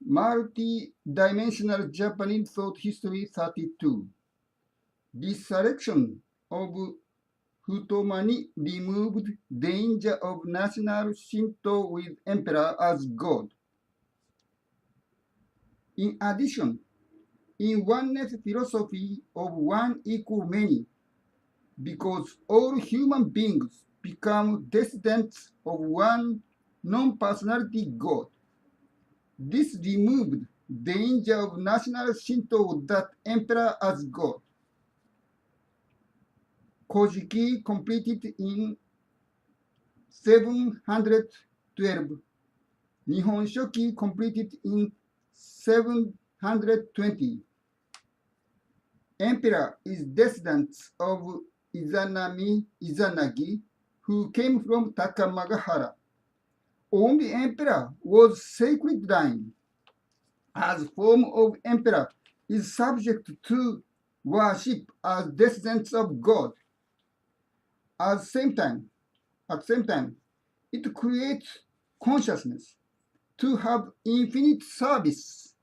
Multi-dimensional Japanese thought history 32. This selection of Futomani removed danger of national Shinto with emperor as god. In addition, in oneness philosophy of one equal many, because all human beings become descendants of one non-personality god. This removed danger of national Shinto that emperor as god. Kojiki completed in 712. Nihon Shoki completed in 720. Emperor is descendant of Izanagi, who came from Takamagahara. Only emperor was sacred line. As form of emperor is subject to worship as descendants of God. At the same time, it creates consciousness to have infinite service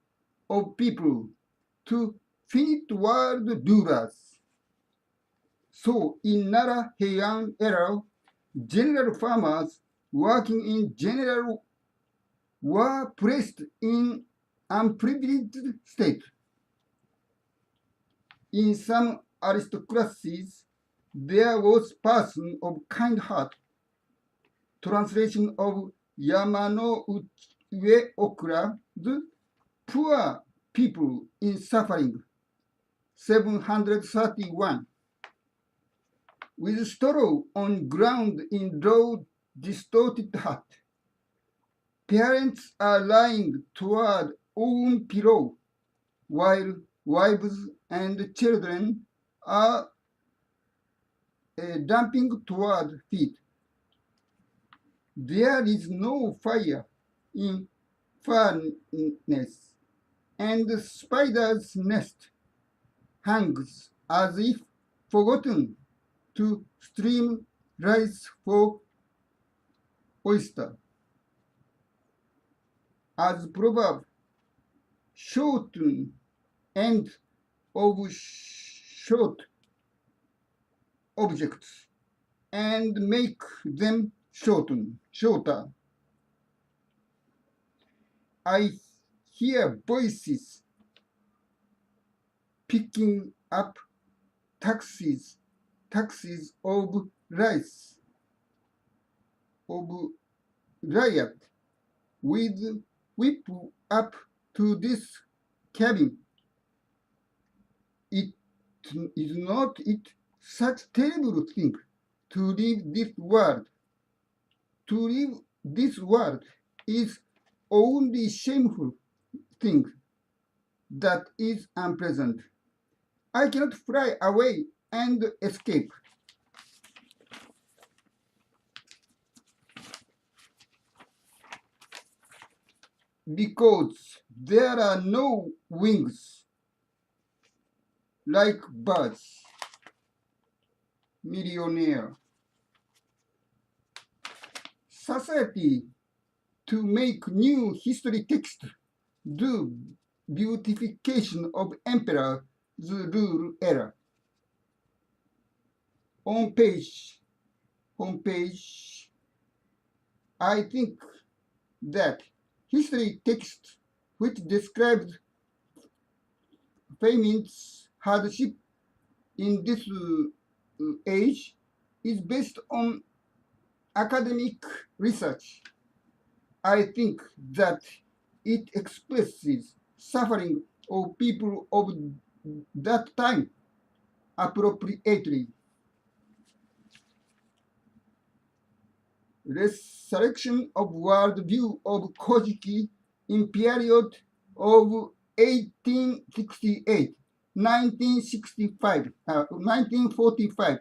of people to finite world rulers. So in Nara Heian era, general farmers working in general were placed in unprivileged state. In some aristocracies, there was person of kind heart. Translation of Yamano Ue Okura, the poor people in suffering, 731. With straw on ground in low distorted hut. Parents are lying toward own pillow, while wives and children are dumping toward feet. There is no fire in furnace, and the spider's nest hangs as if forgotten to stream rice for oyster. As proverb, shorten end of short objects and make them shorter. I hear voices picking up taxes of rice, of riot, with whip up to this cabin. It is not it such terrible thing to leave this world. To leave this world is only shameful thing that is unpleasant. I cannot fly away and escape. Because there are no wings like birds. Millionaire. Society to make new history text do beautification of emperor's rule era. On page, I think that history text which describes famine's hardship in this age is based on academic research. I think that it expresses suffering of people of that time appropriately. Resurrection of world view of Kojiki in period of 1868, 1945.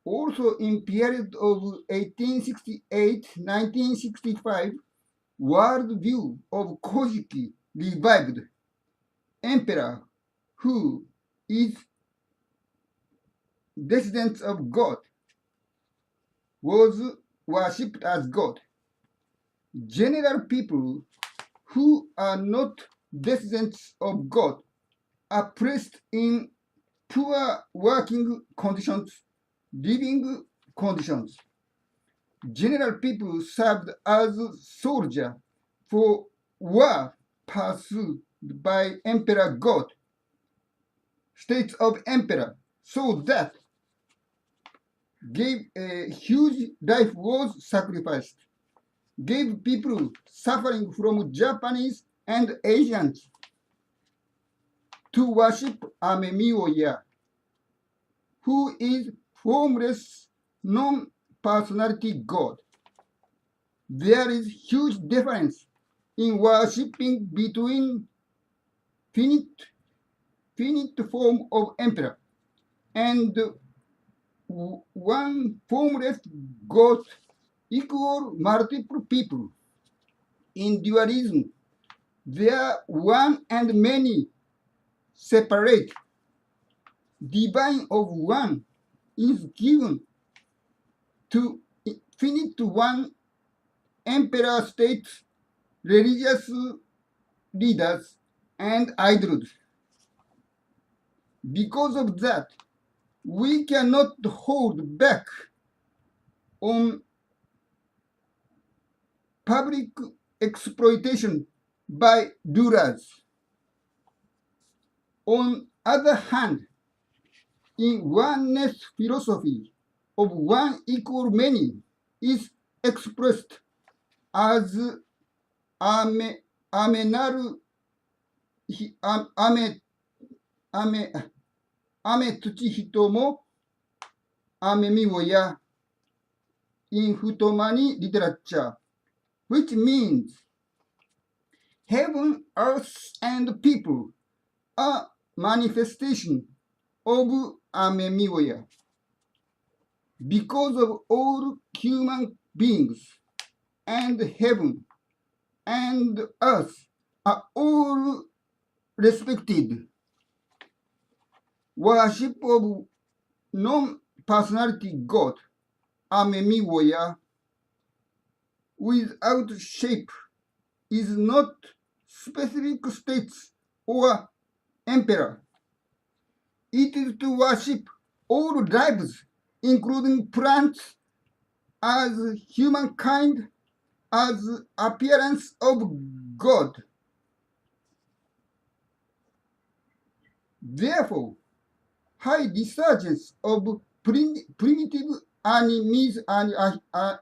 Also in period of 1868-1965, world view of Kojiki revived. Emperor, who is descendant of God, was worshipped as God. General people who are not descendants of God are placed in poor working conditions, living conditions. General people served as soldiers for war pursued by Emperor God, states of emperor, so that gave a huge life was sacrificed, gave people suffering from Japanese and Asians to worship Amemiya, who is formless, non-personality God. There is huge difference in worshipping between finite form of emperor and one formless God equal multiple people. In dualism, there are one and many separate. Divine of one is given to finite one emperor states, religious leaders, and idols. Because of that, we cannot hold back on public exploitation by rulers. On other hand, in oneness philosophy of one equal many is expressed as ame, amenaru, ame, ame, ame tsuchi hito mo ame mi wo ya in Futomani literature, which means heaven, earth, and people are manifestation of Amemiya. Because of all human beings and heaven and earth are all respected. Worship of non-personality God, Amemiya, without shape is not specific states or emperor. It is to worship all lives, including plants, as humankind, as appearance of God. Therefore, high resurgence of primitive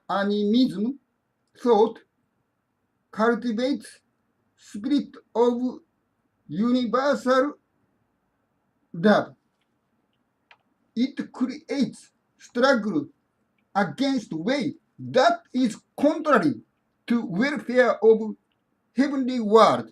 animism thought cultivates spirit of universal love. It creates struggle against way that is contrary to welfare of heavenly world.